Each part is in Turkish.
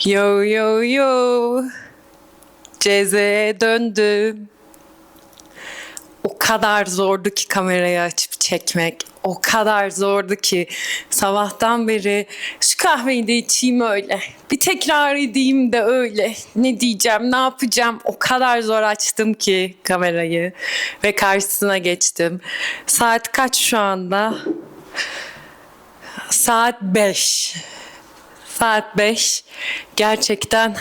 Yo yo yo, Ceze'ye döndüm. O kadar zordu ki kamerayı açıp çekmek. O kadar zordu ki sabahtan beri şu kahveyi de içeyim öyle. Bir tekrar edeyim de öyle. Ne diyeceğim, ne yapacağım? O kadar zor açtım ki kamerayı ve karşısına geçtim. Saat kaç şu anda? Saat 5. Saat 5. Gerçekten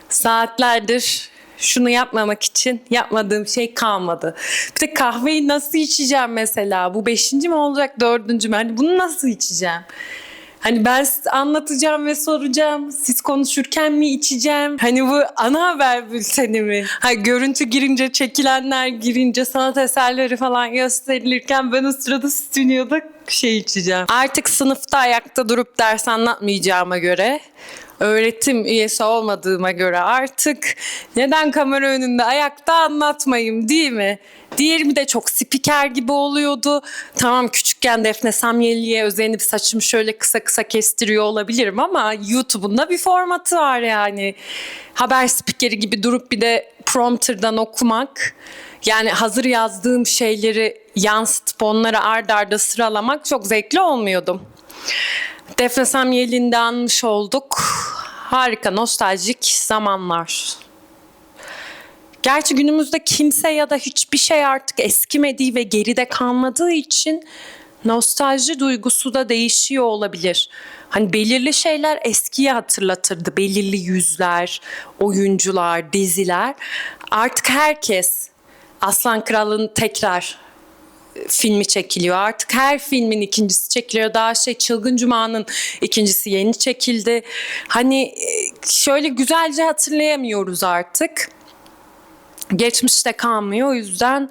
saatlerdir şunu yapmamak için yapmadığım şey kalmadı. Bir de kahveyi nasıl içeceğim mesela? Bu 5. mi olacak, 4. mü? Hani bunu nasıl içeceğim? Hani ben size anlatacağım ve soracağım. Siz konuşurken mi içeceğim? Hani bu ana haber bülteni mi? Ha, görüntü girince, çekilenler girince, sanat eserleri falan gösterilirken ben o sırada stüdyoda şey içeceğim. Artık sınıfta ayakta durup ders anlatmayacağıma göre, öğretim üyesi olmadığıma göre artık neden kamera önünde ayakta anlatmayayım, değil mi? Diğeri de çok spiker gibi oluyordu. Tamam, küçükken Defne Samyeli'ye özenip saçımı şöyle kısa kısa kestiriyor olabilirim ama YouTube'un da bir formatı var yani. Haber spikeri gibi durup bir de prompterdan okumak, yani hazır yazdığım şeyleri yansıtıp onları ard arda sıralamak çok zevkli olmuyordu. Defne Samyeli'ni de anmış olduk. Harika, nostaljik zamanlar. Gerçi günümüzde kimse ya da hiçbir şey artık eskimediği ve geride kalmadığı için nostalji duygusu da değişiyor olabilir. Hani belirli şeyler eskiyi hatırlatırdı. Belirli yüzler, oyuncular, diziler. Artık herkes Aslan Kral'ın tekrar filmi çekiliyor. Artık her filmin ikincisi çekiliyor. Daha Çılgın Cuma'nın ikincisi yeni çekildi. Hani şöyle güzelce hatırlayamıyoruz artık. Geçmişte kalmıyor. O yüzden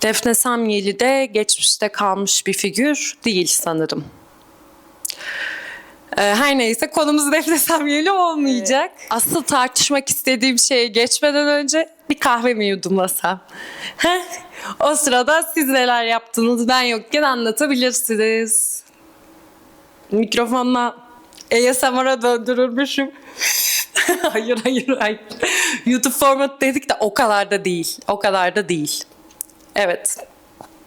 Defne Samyeli de geçmişte kalmış bir figür değil sanırım. Her neyse, konumuz Defne Samyeli olmayacak. Evet. Asıl tartışmak istediğim şeye geçmeden önce bir kahve mi yudumlasam? O sırada siz neler yaptınız, ben yokken anlatabilirsiniz. Mikrofonla ASMR'a döndürülmüşüm. Hayır. YouTube formatı dedik de o kadar da değil. O kadar da değil. Evet.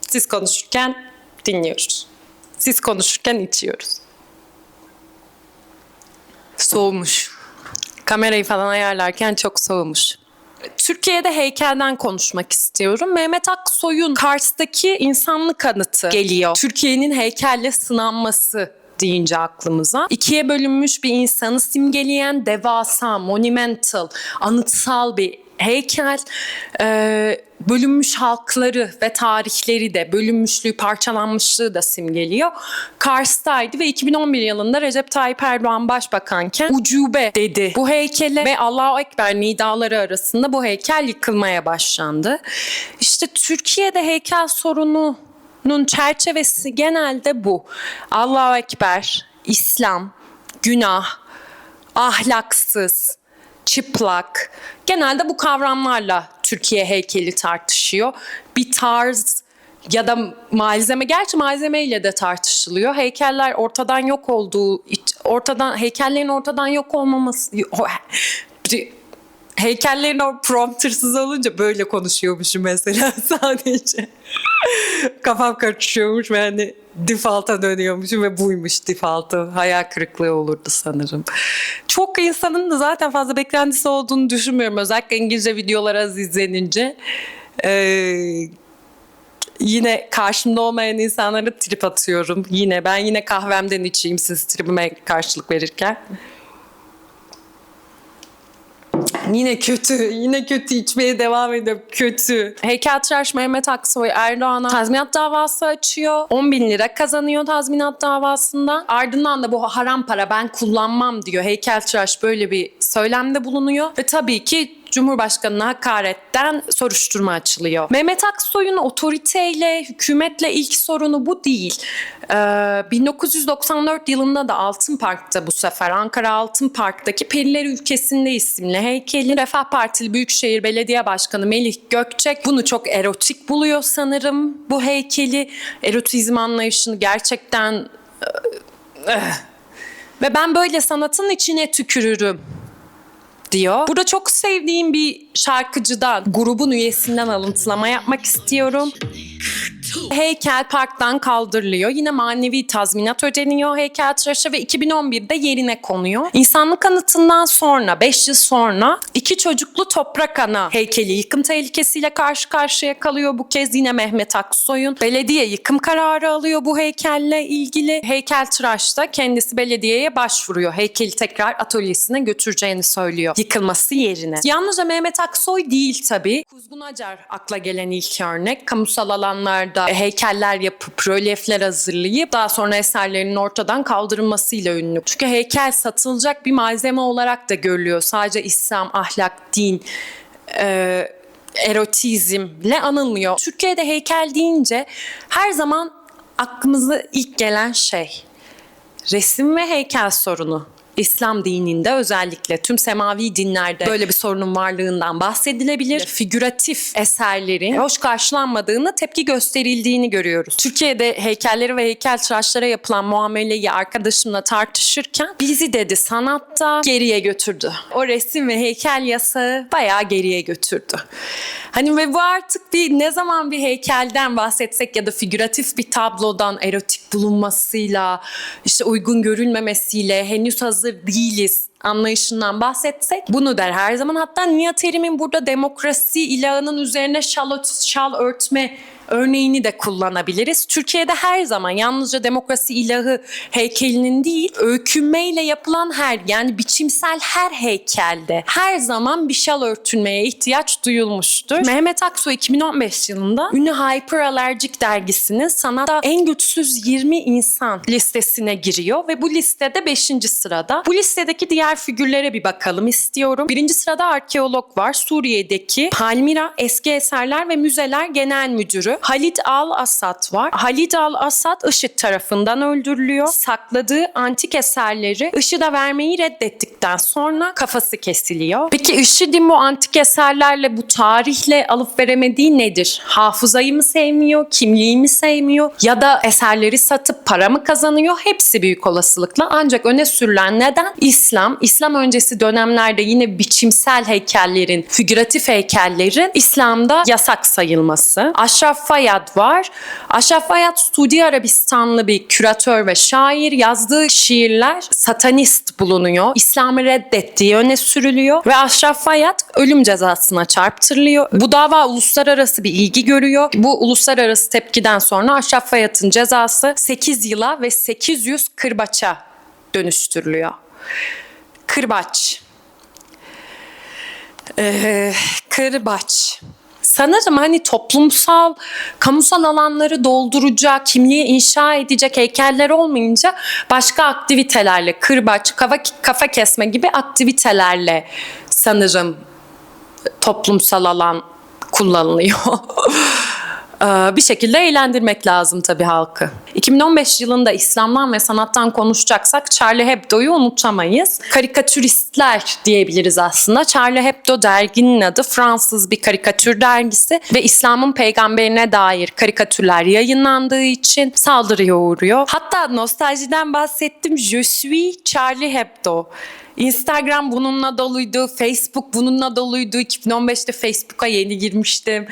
Siz konuşurken dinliyoruz. Siz konuşurken içiyoruz. Soğumuş. Kamerayı falan ayarlarken çok soğumuş. Türkiye'de heykelden konuşmak istiyorum. Mehmet Aksoy'un Kars'taki insanlık anıtı geliyor. Türkiye'nin heykelle sınanması deyince aklımıza. İkiye bölünmüş bir insanı simgeleyen devasa, monumental, anıtsal bir heykel. Bölünmüş halkları ve tarihleri de, bölünmüşlüğü, parçalanmışlığı da simgeliyor. Kars'taydı ve 2011 yılında Recep Tayyip Erdoğan başbakanken ucube dedi bu heykele ve Allahu Ekber nidaları arasında bu heykel yıkılmaya başlandı. İşte Türkiye'de heykel sorununun çerçevesi genelde bu. Allahu Ekber, İslam, günah, ahlaksız, çıplak. Genelde bu kavramlarla Türkiye heykeli tartışıyor. Bir tarz ya da malzeme, gerçi malzemeyle de tartışılıyor. Heykeller ortadan yok olduğu, heykellerin ortadan yok olmaması, heykellerin o promptersız olunca böyle konuşuyormuşum mesela sadece. Kafam karışıyormuş ve hani default'a dönüyormuşum ve buymuş default'u. Hayal kırıklığı olurdu sanırım. Çok insanın da zaten fazla beklentisi olduğunu düşünmüyorum. Özellikle İngilizce videolar az izlenince. Yine karşımda olmayan insanlara trip atıyorum. Ben yine kahvemden içeyim siz tribime karşılık verirken. Yine kötü içmeye devam ediyorum. Kötü. Heykeltıraş Mehmet Aksoy Erdoğan'a tazminat davası açıyor. 10 bin lira kazanıyor tazminat davasından. Ardından da bu haram para ben kullanmam diyor. Heykeltıraş böyle bir söylemde bulunuyor. Ve tabii ki Cumhurbaşkanı'na hakaretten soruşturma açılıyor. Mehmet Aksoy'un otoriteyle, hükümetle ilk sorunu bu değil. 1994 yılında da Altın Park'ta, bu sefer Ankara Altın Park'taki Periler Ülkesi'nde isimli heykeli Refah Partili Büyükşehir Belediye Başkanı Melih Gökçek bunu çok erotik buluyor sanırım. Bu heykeli, erotizm anlayışını gerçekten ve ben böyle sanatın içine tükürürüm diyor. Burada çok sevdiğim bir şarkıcıdan, grubun üyesinden alıntılama yapmak istiyorum. Heykel parktan kaldırılıyor. Yine manevi tazminat ödeniyor heykeltıraşa ve 2011'de yerine konuyor. İnsanlık anıtından sonra, 5 yıl sonra 2 çocuklu Toprak Ana heykeli yıkım tehlikesiyle karşı karşıya kalıyor. Bu kez yine Mehmet Aksoy'un. Belediye yıkım kararı alıyor bu heykelle ilgili. Heykeltıraş da kendisi belediyeye başvuruyor. Heykeli tekrar atölyesine götüreceğini söylüyor. Yıkılması yerine. Yalnızca Mehmet Aksoy değil tabii. Kuzgun Acar akla gelen ilk örnek. Kamusal alanlarda heykeller yapıp rölyefler hazırlayıp daha sonra eserlerinin ortadan kaldırılmasıyla ünlü. Çünkü heykel satılacak bir malzeme olarak da görülüyor. Sadece İslam, ahlak, din, erotizmle anılmıyor. Türkiye'de heykel deyince her zaman aklımıza ilk gelen şey resim ve heykel sorunu. İslam dininde özellikle tüm semavi dinlerde böyle bir sorunun varlığından bahsedilebilir. Figüratif eserlerin hoş karşılanmadığını, tepki gösterildiğini görüyoruz. Türkiye'de heykelleri ve heykeltıraşlara yapılan muameleyi arkadaşımla tartışırken bizi dedi sanatta geriye götürdü. O resim ve heykel yasağı bayağı geriye götürdü. Hani ve bu artık ne zaman bir heykelden bahsetsek ya da figüratif bir tablodan erotik bulunmasıyla, işte uygun görülmemesiyle henüz hazır değiliz anlayışından bahsetsek bunu der her zaman. Hatta Nihat Erim'in burada demokrasi ilahının üzerine şal örtme örneğini de kullanabiliriz. Türkiye'de her zaman yalnızca demokrasi ilahı heykelinin değil, öykünmeyle yapılan yani biçimsel her heykelde her zaman bir şal örtülmeye ihtiyaç duyulmuştur. Mehmet Aksoy 2015 yılında ünlü Hyperallergic dergisinin sanatta en güçsüz 20 insan listesine giriyor ve bu listede 5. sırada. Bu listedeki diğer figürlere bir bakalım istiyorum. 1. sırada arkeolog var. Suriye'deki Palmira Eski Eserler ve Müzeler Genel Müdürü Halid Al-Asad var. Halid Al-Asad IŞİD tarafından öldürülüyor. Sakladığı antik eserleri IŞİD'e vermeyi reddettikten sonra kafası kesiliyor. Peki IŞİD'in bu antik eserlerle, bu tarihle alıp veremediği nedir? Hafızayı mı sevmiyor, kimliği mi sevmiyor ya da eserleri satıp para mı kazanıyor? Hepsi büyük olasılıkla. Ancak öne sürülen neden? İslam öncesi dönemlerde yine biçimsel heykellerin, figüratif heykellerin İslam'da yasak sayılması. Aşraf Fayyad var. Aşraf Fayyad Suudi Arabistanlı bir küratör ve şair. Yazdığı şiirler satanist bulunuyor. İslam'ı reddettiği öne sürülüyor ve Aşraf Fayyad ölüm cezasına çarptırılıyor. Bu dava uluslararası bir ilgi görüyor. Bu uluslararası tepkiden sonra Aşraf Fayyad'ın cezası 8 yıla ve 800 kırbaça dönüştürülüyor. Kırbaç. Kırbaç. Sanırım hani toplumsal, kamusal alanları dolduracak, kimliği inşa edecek heykeller olmayınca başka aktivitelerle, kırbaç, kafa kesme gibi aktivitelerle sanırım toplumsal alan kullanılıyor. Bir şekilde eğlendirmek lazım tabii halkı. 2015 yılında İslam'dan ve sanattan konuşacaksak Charlie Hebdo'yu unutamayız. Karikatüristler diyebiliriz aslında. Charlie Hebdo derginin adı, Fransız bir karikatür dergisi ve İslam'ın peygamberine dair karikatürler yayınlandığı için saldırıya uğruyor. Hatta nostaljiden bahsettim. Je suis Charlie Hebdo. Instagram bununla doluydu, Facebook bununla doluydu. 2015'te Facebook'a yeni girmiştim.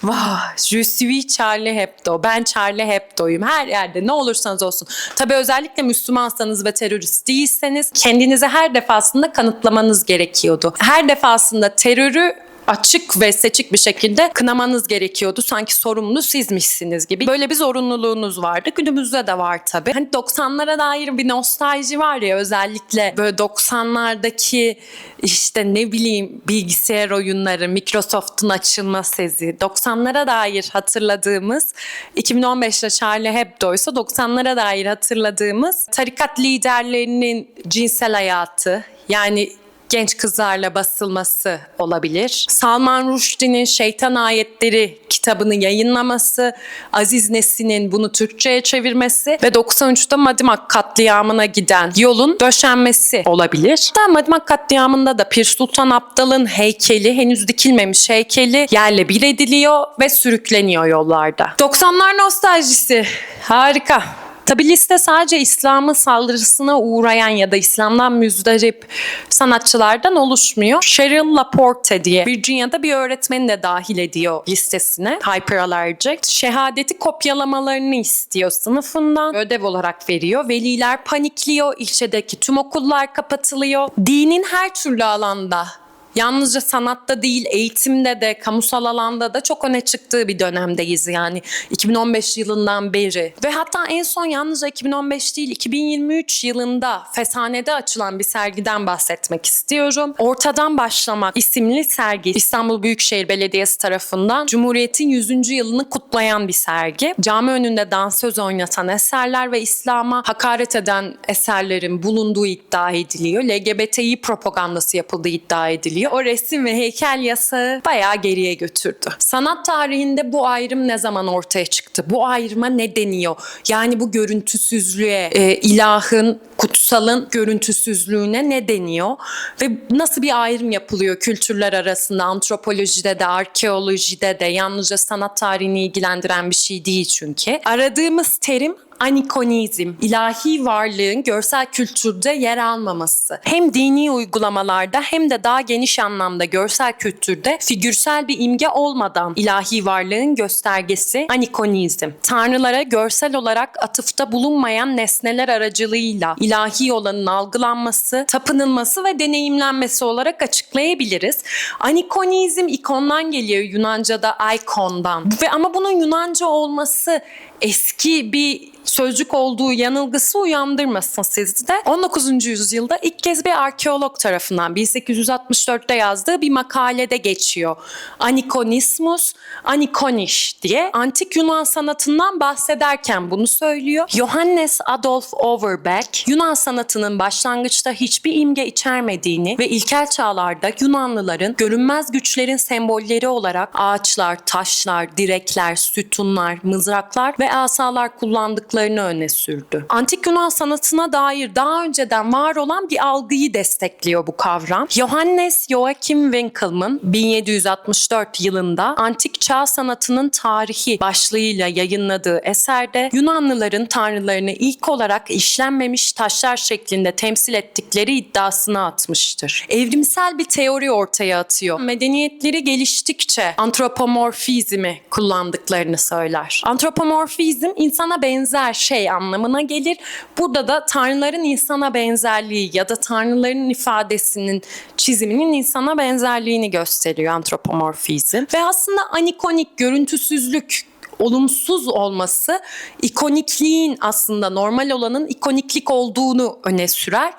Vah, je suis Charlie Hebdo. Ben Charlie Hebdo'yum. Her yerde ne olursanız olsun. Tabii özellikle Müslümansanız ve terörist değilseniz kendinize her defasında kanıtlamanız gerekiyordu. Her defasında terörü açık ve seçik bir şekilde kınamanız gerekiyordu. Sanki sorumlu sizmişsiniz gibi. Böyle bir zorunluluğunuz vardı. Günümüzde de var tabii. Hani 90'lara dair bir nostalji var ya, özellikle böyle 90'lardaki işte ne bileyim bilgisayar oyunları, Microsoft'un açılma sezi. 90'lara dair hatırladığımız, 2015'te Charlie Hebdo ise 90'lara dair hatırladığımız tarikat liderlerinin cinsel hayatı, yani genç kızlarla basılması olabilir. Salman Rushdie'nin Şeytan Ayetleri kitabını yayınlaması, Aziz Nesin'in bunu Türkçe'ye çevirmesi ve 93'te Madımak katliamına giden yolun döşenmesi olabilir. Hatta Madımak katliamında da Pir Sultan Abdal'ın heykeli, henüz dikilmemiş heykeli yerle bir ediliyor ve sürükleniyor yollarda. 90'lar nostaljisi. Harika. Tabi liste sadece İslam'ın saldırısına uğrayan ya da İslam'dan müzdarip sanatçılardan oluşmuyor. Cheryl Laporte diye Virginia'da bir öğretmeni de dahil ediyor listesine. Hyperallergic. Şehadeti kopyalamalarını istiyor sınıfından. Ödev olarak veriyor. Veliler panikliyor. İlçedeki tüm okullar kapatılıyor. Dinin her türlü alanda, yalnızca sanatta değil, eğitimde de, kamusal alanda da çok öne çıktığı bir dönemdeyiz yani 2015 yılından beri. Ve hatta en son yalnızca 2015 değil, 2023 yılında Feshane'de açılan bir sergiden bahsetmek istiyorum. Ortadan Başlamak isimli sergi İstanbul Büyükşehir Belediyesi tarafından Cumhuriyet'in 100. yılını kutlayan bir sergi. Cami önünde dansöz oynatan eserler ve İslam'a hakaret eden eserlerin bulunduğu iddia ediliyor. LGBTİ propagandası yapıldığı iddia ediliyor. O resim ve heykel yasağı bayağı geriye götürdü. Sanat tarihinde bu ayrım ne zaman ortaya çıktı? Bu ayrıma ne deniyor? Yani bu görüntüsüzlüğe, ilahın, kutsalın görüntüsüzlüğüne ne deniyor? Ve nasıl bir ayrım yapılıyor kültürler arasında? Antropolojide de, arkeolojide de, yalnızca sanat tarihini ilgilendiren bir şey değil çünkü. Aradığımız terim anikonizm, ilahi varlığın görsel kültürde yer almaması. Hem dini uygulamalarda hem de daha geniş anlamda görsel kültürde figürsel bir imge olmadan ilahi varlığın göstergesi anikonizm. Tanrılara görsel olarak atıfta bulunmayan nesneler aracılığıyla ilahi olanın algılanması, tapınılması ve deneyimlenmesi olarak açıklayabiliriz. Anikonizm ikondan geliyor, Yunanca'da ikondan. Ama bunun Yunanca olması eski bir sözcük olduğu yanılgısı uyandırmasın sizde. 19. yüzyılda ilk kez bir arkeolog tarafından 1864'te yazdığı bir makalede geçiyor. Anikonismus, anikoniş diye antik Yunan sanatından bahsederken bunu söylüyor. Johannes Adolf Overbeck, Yunan sanatının başlangıçta hiçbir imge içermediğini ve ilkel çağlarda Yunanlıların görünmez güçlerin sembolleri olarak ağaçlar, taşlar, direkler, sütunlar, mızraklar ve asalar kullandıklarını öne sürdü. Antik Yunan sanatına dair daha önceden var olan bir algıyı destekliyor bu kavram. Johannes Joachim Winckelmann 1764 yılında Antik Çağ Sanatının Tarihi başlığıyla yayınladığı eserde Yunanlıların tanrılarını ilk olarak işlenmemiş taşlar şeklinde temsil ettikleri iddiasını atmıştır. Evrimsel bir teori ortaya atıyor. Medeniyetleri geliştikçe antropomorfizmi kullandıklarını söyler. Antropomorfizm insana benzer şey anlamına gelir. Burada da tanrıların insana benzerliği ya da tanrıların ifadesinin, çiziminin insana benzerliğini gösteriyor antropomorfizm. Ve aslında anikonik, görüntüsüzlük, olumsuz olması ikonikliğin, aslında normal olanın ikoniklik olduğunu öne sürer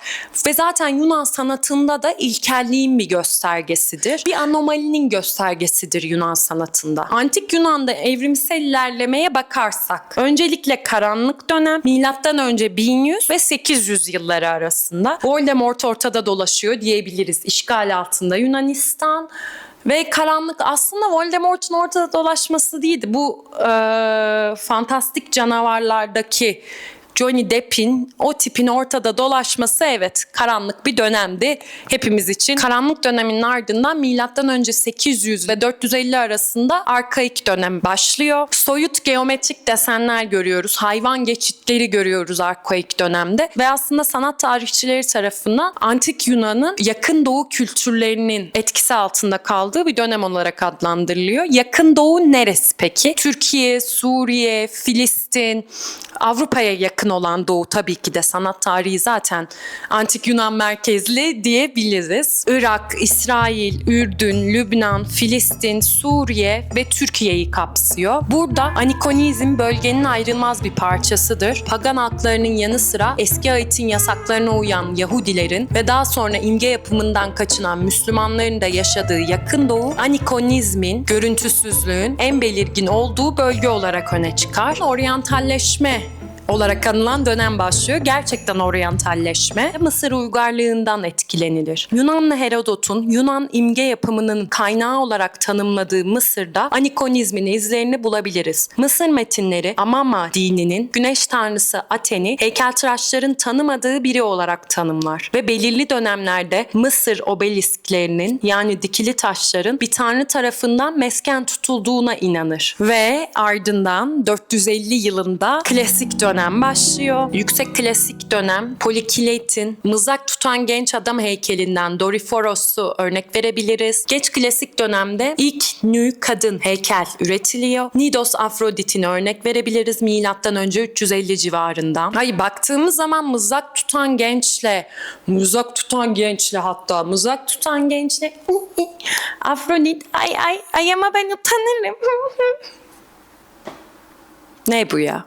ve zaten Yunan sanatında da ilkelliğin bir göstergesidir. Bir anomalinin göstergesidir Yunan sanatında. Antik Yunan'da evrimsel ilerlemeye bakarsak öncelikle karanlık dönem milattan önce 1100 ve 800 yılları arasında Voldemort ortada dolaşıyor diyebiliriz. İşgal altında Yunanistan. Ve karanlık aslında Voldemort'un ortada dolaşması değildi. Bu fantastik canavarlardaki Johnny Depp'in o tipin ortada dolaşması, evet, karanlık bir dönemdi hepimiz için. Karanlık dönemin ardından milattan önce 800 ve 450 arasında arkaik dönem başlıyor. Soyut geometrik desenler görüyoruz. Hayvan geçitleri görüyoruz arkaik dönemde ve aslında sanat tarihçileri tarafından Antik Yunan'ın Yakın Doğu kültürlerinin etkisi altında kaldığı bir dönem olarak adlandırılıyor. Yakın Doğu neresi peki? Türkiye, Suriye, Filistin, Avrupa'ya yakın olan Doğu tabii ki de sanat tarihi zaten Antik Yunan merkezli diyebiliriz. Irak, İsrail, Ürdün, Lübnan, Filistin, Suriye ve Türkiye'yi kapsıyor. Burada anikonizm bölgenin ayrılmaz bir parçasıdır. Pagan halklarının yanı sıra eski ayetin yasaklarına uyan Yahudilerin ve daha sonra imge yapımından kaçınan Müslümanların da yaşadığı Yakın Doğu, anikonizmin, görüntüsüzlüğün en belirgin olduğu bölge olarak öne çıkar. Oryantalleşme olarak anılan dönem başlıyor. Gerçekten oryantalleşme Mısır uygarlığından etkilenilir. Yunanlı Herodot'un Yunan imge yapımının kaynağı olarak tanımladığı Mısır'da anikonizmin izlerini bulabiliriz. Mısır metinleri Amama dininin güneş tanrısı Aten'i heykeltıraşların tanımadığı biri olarak tanımlar ve belirli dönemlerde Mısır obelisklerinin, yani dikili taşların bir tanrı tarafından mesken tutulduğuna inanır. Ve ardından 450 yılında klasik dönem dönem başlıyor. Yüksek klasik dönem Polikileit'in mızrak tutan genç adam heykelinden Doryphoros'u örnek verebiliriz. Geç klasik dönemde ilk nü kadın heykel üretiliyor. Knidos Afrodit'ini örnek verebiliriz milattan önce 350 civarında. Hayır, baktığımız zaman mızrak tutan gençle Afrodit ay ama ben utanırım. Ne bu ya?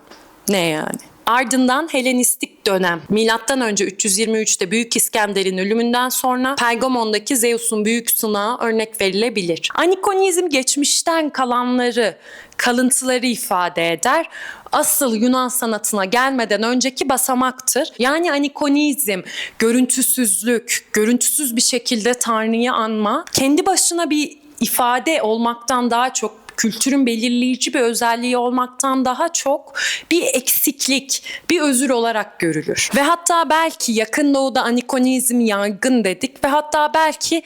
Ne yani? Ardından Helenistik dönem. Milattan önce 323'te Büyük İskender'in ölümünden sonra Pergamon'daki Zeus'un büyük sınağı örnek verilebilir. Anikonizm geçmişten kalanları, kalıntıları ifade eder. Asıl Yunan sanatına gelmeden önceki basamaktır. Yani anikonizm, görüntüsüzlük, görüntüsüz bir şekilde Tanrı'yı anma, kendi başına bir ifade olmaktan daha çok, kültürün belirleyici bir özelliği olmaktan daha çok bir eksiklik, bir özür olarak görülür. Ve hatta belki yakın doğuda anikonizm yaygın dedik ve hatta belki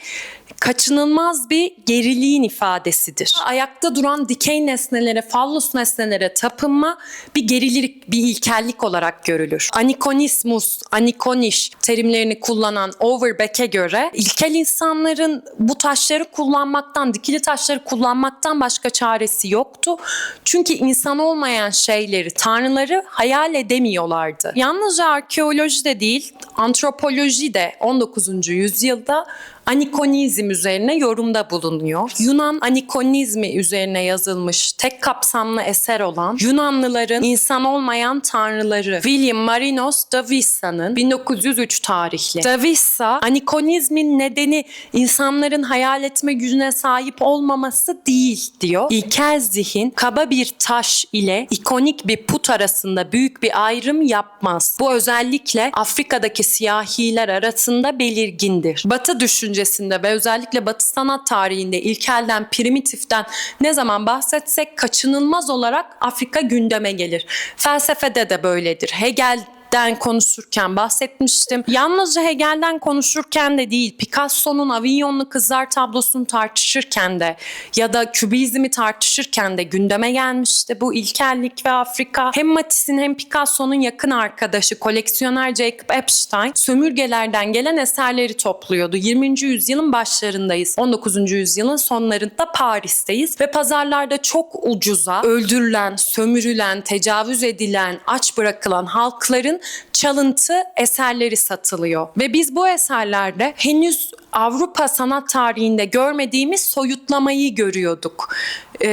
kaçınılmaz bir geriliğin ifadesidir. Ayakta duran dikey nesnelere, fallus nesnelere tapınma bir gerilik, bir ilkellik olarak görülür. Anikonismus, anikoniş terimlerini kullanan Overbeck'e göre ilkel insanların bu taşları kullanmaktan, dikili taşları kullanmaktan başka çaresi yoktu. Çünkü insan olmayan şeyleri, tanrıları hayal edemiyorlardı. Yalnızca arkeoloji de değil, antropoloji de 19. yüzyılda anikonizm üzerine yorumda bulunuyor. Yunan anikonizmi üzerine yazılmış tek kapsamlı eser olan Yunanlıların insan olmayan tanrıları William Marinos da Vissa'nın 1903 tarihli. Da Vissa, anikonizmin nedeni insanların hayal etme gücüne sahip olmaması değil diyor. İlkel zihin kaba bir taş ile ikonik bir put arasında büyük bir ayrım yapmaz. Bu özellikle Afrika'daki siyahiler arasında belirgindir. Batı düşüncesinde ve özellikle Batı sanat tarihinde ilkelden, primitiften ne zaman bahsetsek kaçınılmaz olarak Afrika gündeme gelir. Felsefede de böyledir. Hegel'den konuşurken bahsetmiştim. Yalnızca Hegel'den konuşurken de değil, Picasso'nun Avignonlu Kızlar tablosunu tartışırken de ya da Kübizmi tartışırken de gündeme gelmişti bu ilkellik ve Afrika. Hem Matisse'in hem Picasso'nun yakın arkadaşı koleksiyoner Jacob Epstein sömürgelerden gelen eserleri topluyordu. 20. yüzyılın başlarındayız. 19. yüzyılın sonlarında Paris'teyiz ve pazarlarda çok ucuza öldürülen, sömürülen, tecavüz edilen, aç bırakılan halkların çalıntı eserleri satılıyor. Ve biz bu eserlerde henüz Avrupa sanat tarihinde görmediğimiz soyutlamayı görüyorduk.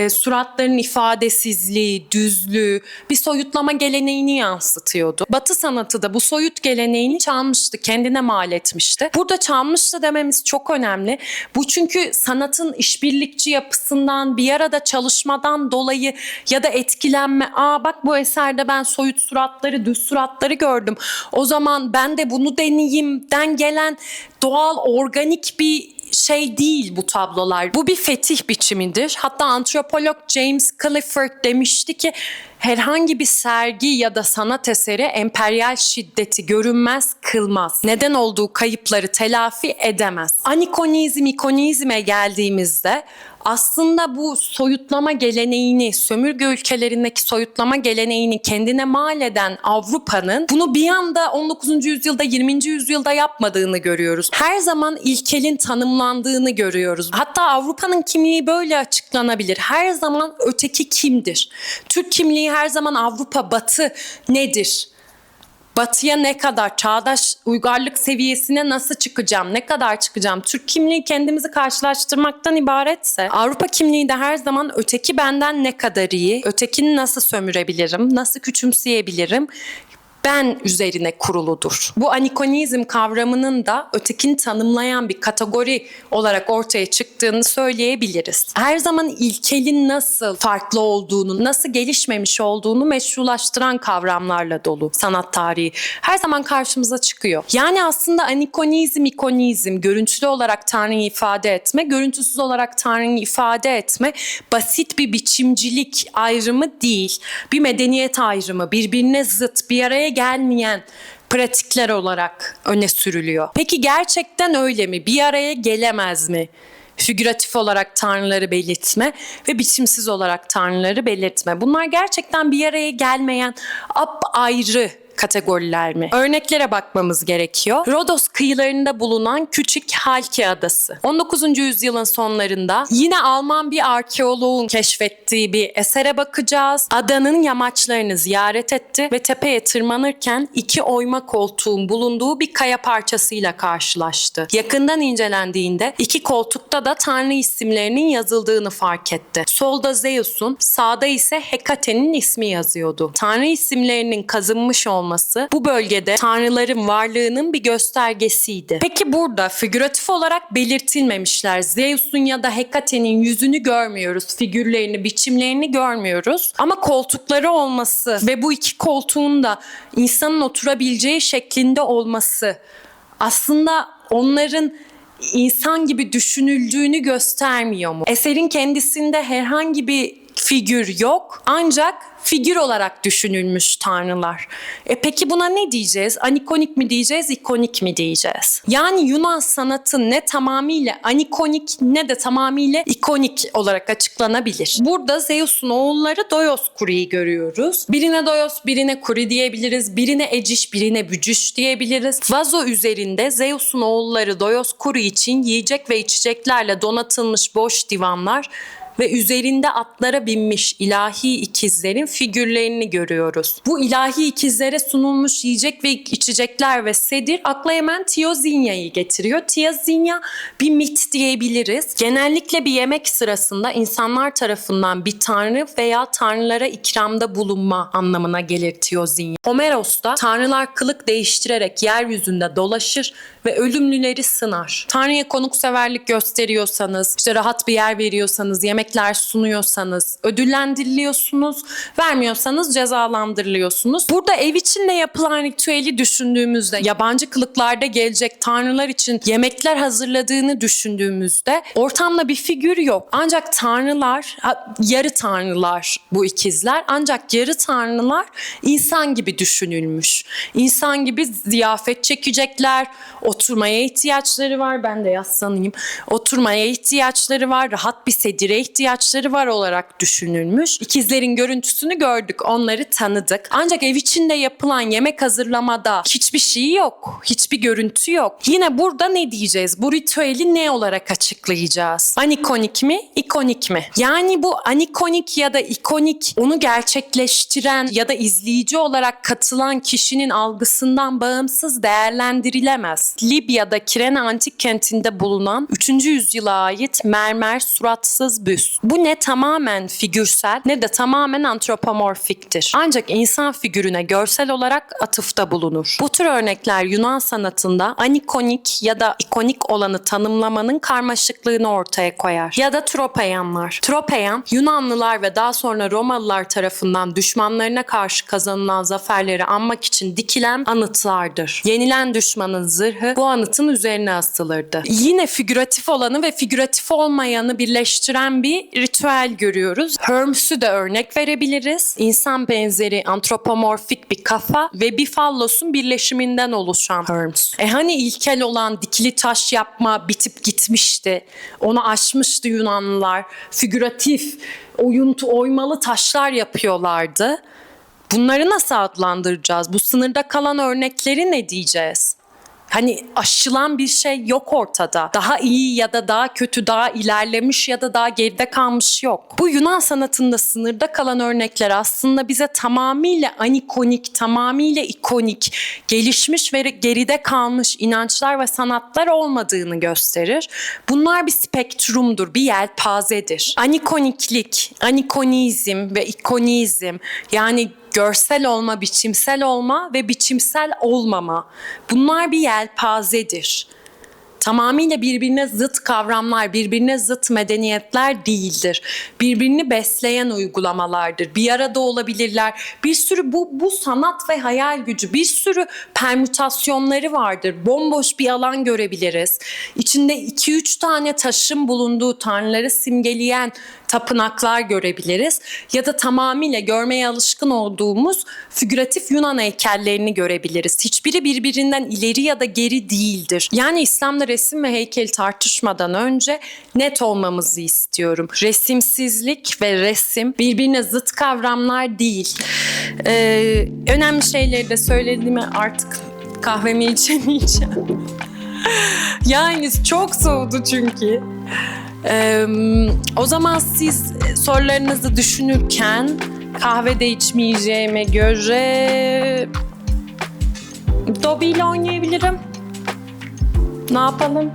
Suratların ifadesizliği, düzlüğü, bir soyutlama geleneğini yansıtıyordu. Batı sanatı da bu soyut geleneğini çalmıştı, kendine mal etmişti. Burada çalmıştı dememiz çok önemli. Bu çünkü sanatın işbirlikçi yapısından, bir arada çalışmadan dolayı ya da etkilenme, bak bu eserde ben soyut suratları, düz suratları gördüm, o zaman ben de bunu deneyeyimden gelen doğal, organik bir şey değil bu tablolar. Bu bir fetih biçimidir. Hatta antropolog James Clifford demişti ki herhangi bir sergi ya da sanat eseri emperyal şiddeti görünmez kılmaz. Neden olduğu kayıpları telafi edemez. Anikonizm, ikonizme geldiğimizde aslında bu soyutlama geleneğini, sömürge ülkelerindeki soyutlama geleneğini kendine mal eden Avrupa'nın bunu bir anda 19. yüzyılda, 20. yüzyılda yapmadığını görüyoruz. Her zaman ilkelin tanımlandığını görüyoruz. Hatta Avrupa'nın kimliği böyle açıklanabilir. Her zaman öteki kimdir? Türk kimliği her zaman Avrupa, Batı nedir? Batıya ne kadar, çağdaş uygarlık seviyesine nasıl çıkacağım, ne kadar çıkacağım? Türk kimliği kendimizi karşılaştırmaktan ibaretse, Avrupa kimliği de her zaman öteki benden ne kadar iyi, ötekini nasıl sömürebilirim, nasıl küçümseyebilirim, ben üzerine kuruludur. Bu anikonizm kavramının da ötekini tanımlayan bir kategori olarak ortaya çıktığını söyleyebiliriz. Her zaman ilkelin nasıl farklı olduğunu, nasıl gelişmemiş olduğunu meşrulaştıran kavramlarla dolu sanat tarihi her zaman karşımıza çıkıyor. Yani aslında anikonizm, ikonizm, görüntülü olarak Tanrı'yı ifade etme, görüntüsüz olarak Tanrı'yı ifade etme basit bir biçimcilik ayrımı değil. Bir medeniyet ayrımı, birbirine zıt, bir araya gelmeyen pratikler olarak öne sürülüyor. Peki gerçekten öyle mi? Bir araya gelemez mi? figüratif olarak tanrıları belirtme ve biçimsiz olarak tanrıları belirtme. Bunlar gerçekten bir araya gelmeyen apayrı kategoriler mi? Örneklere bakmamız gerekiyor. Rodos kıyılarında bulunan küçük Halki Adası. 19. yüzyılın sonlarında yine Alman bir arkeoloğun keşfettiği bir esere bakacağız. Adanın yamaçlarını ziyaret etti ve tepeye tırmanırken 2 oyma koltuğun bulunduğu bir kaya parçasıyla karşılaştı. Yakından incelendiğinde 2 koltukta da tanrı isimlerinin yazıldığını fark etti. Solda Zeus'un, sağda ise Hekate'nin ismi yazıyordu. Tanrı isimlerinin kazınmış olması bu bölgede tanrıların varlığının bir göstergesiydi. Peki burada figüratif olarak belirtilmemişler. Zeus'un ya da Hekate'nin yüzünü görmüyoruz, figürlerini, biçimlerini görmüyoruz. Ama koltukları olması ve bu 2 koltuğun da insanın oturabileceği şeklinde olması aslında onların insan gibi düşünüldüğünü göstermiyor mu? Eserin kendisinde herhangi bir figür yok, ancak figür olarak düşünülmüş tanrılar. Peki buna ne diyeceğiz? Anikonik mi diyeceğiz, ikonik mi diyeceğiz? Yani Yunan sanatı ne tamamıyla anikonik ne de tamamıyla ikonik olarak açıklanabilir. Burada Zeus'un oğulları Dioskuri'yi görüyoruz. Birine Dios, birine Kuri diyebiliriz. Birine Eciş, birine Bücüş diyebiliriz. Vazo üzerinde Zeus'un oğulları Dioskuri için yiyecek ve içeceklerle donatılmış boş divanlar ve üzerinde atlara binmiş ilahi ikizlerin figürlerini görüyoruz. Bu ilahi ikizlere sunulmuş yiyecek ve içecekler ve sedir akla hemen Tiazinya'yı getiriyor. Tiazinya bir mit diyebiliriz. Genellikle bir yemek sırasında insanlar tarafından bir tanrı veya tanrılara ikramda bulunma anlamına gelir Tiazinya. Homeros'ta tanrılar kılık değiştirerek yeryüzünde dolaşır ve ölümlüleri sınar. Tanrı'ya konukseverlik gösteriyorsanız, işte rahat bir yer veriyorsanız, yemekler sunuyorsanız ödüllendiriliyorsunuz, vermiyorsanız cezalandırılıyorsunuz. Burada ev içinde yapılan ritüeli düşündüğümüzde, yabancı kılıklarda gelecek tanrılar için yemekler hazırladığını düşündüğümüzde ortamda bir figür yok. Ancak tanrılar, yarı tanrılar bu ikizler, ancak yarı tanrılar insan gibi düşünülmüş. İnsan gibi ziyafet çekecekler, oturmaya ihtiyaçları var, ben de yaslanayım. Oturmaya ihtiyaçları var, rahat bir sedire ihtiyaçları var olarak düşünülmüş. İkizlerin görüntüsünü gördük, onları tanıdık. Ancak ev içinde yapılan yemek hazırlamada hiçbir şey yok, hiçbir görüntü yok. Yine burada ne diyeceğiz? Bu ritüeli ne olarak açıklayacağız? Anikonik mi, ikonik mi? Yani bu anikonik ya da ikonik onu gerçekleştiren ya da izleyici olarak katılan kişinin algısından bağımsız değerlendirilemez. Libya'da Kirene antik kentinde bulunan 3. yüzyıla ait mermer suratsız büst. Bu ne tamamen figürsel ne de tamamen antropomorfiktir. Ancak insan figürüne görsel olarak atıfta bulunur. Bu tür örnekler Yunan sanatında anikonik ya da ikonik olanı tanımlamanın karmaşıklığını ortaya koyar. Ya da tropeyanlar. Tropeyan, Yunanlılar ve daha sonra Romalılar tarafından düşmanlarına karşı kazanılan zaferleri anmak için dikilen anıtlardır. Yenilen düşmanın zırhı bu anıtın üzerine asılırdı. Yine figüratif olanı ve figüratif olmayanı birleştiren bir ritüel görüyoruz. Hermes'ü de örnek verebiliriz. İnsan benzeri antropomorfik bir kafa ve bir fallosun birleşiminden oluşan Hermes. Hani ilkel olan dikili taş yapma bitip gitmişti. Onu aşmıştı Yunanlılar. Figüratif, oymalı taşlar yapıyorlardı. Bunları nasıl adlandıracağız? Bu sınırda kalan örnekleri ne diyeceğiz? Hani aşılan bir şey yok ortada. Daha iyi ya da daha kötü, daha ilerlemiş ya da daha geride kalmış yok. Bu Yunan sanatında sınırda kalan örnekler aslında bize tamamıyla anikonik, tamamıyla ikonik, gelişmiş ve geride kalmış inançlar ve sanatlar olmadığını gösterir. Bunlar bir spektrumdur, bir yelpazedir. Anikoniklik, anikonizm ve ikonizm, yani görsel olma, biçimsel olma ve biçimsel olmama. Bunlar bir yelpazedir. Tamamıyla birbirine zıt kavramlar, birbirine zıt medeniyetler değildir. Birbirini besleyen uygulamalardır. Bir arada olabilirler. Bir sürü bu sanat ve hayal gücü, bir sürü permütasyonları vardır. Bomboş bir alan görebiliriz. İçinde 2-3 tane taşın bulunduğu tanrıları simgeleyen tapınaklar görebiliriz. Ya da tamamıyla görmeye alışkın olduğumuz figüratif Yunan heykellerini görebiliriz. Hiçbiri birbirinden ileri ya da geri değildir. Yani İslam'da resim ve heykeli tartışmadan önce net olmamızı istiyorum. Resimsizlik ve resim birbirine zıt kavramlar değil. Önemli şeyleri de söylediğime artık kahvemi içemeyeceğim. Yani çok soğudu çünkü. O zaman siz sorularınızı düşünürken kahve de içmeyeceğime göre Dobby ile oynayabilirim. Ne yapalım?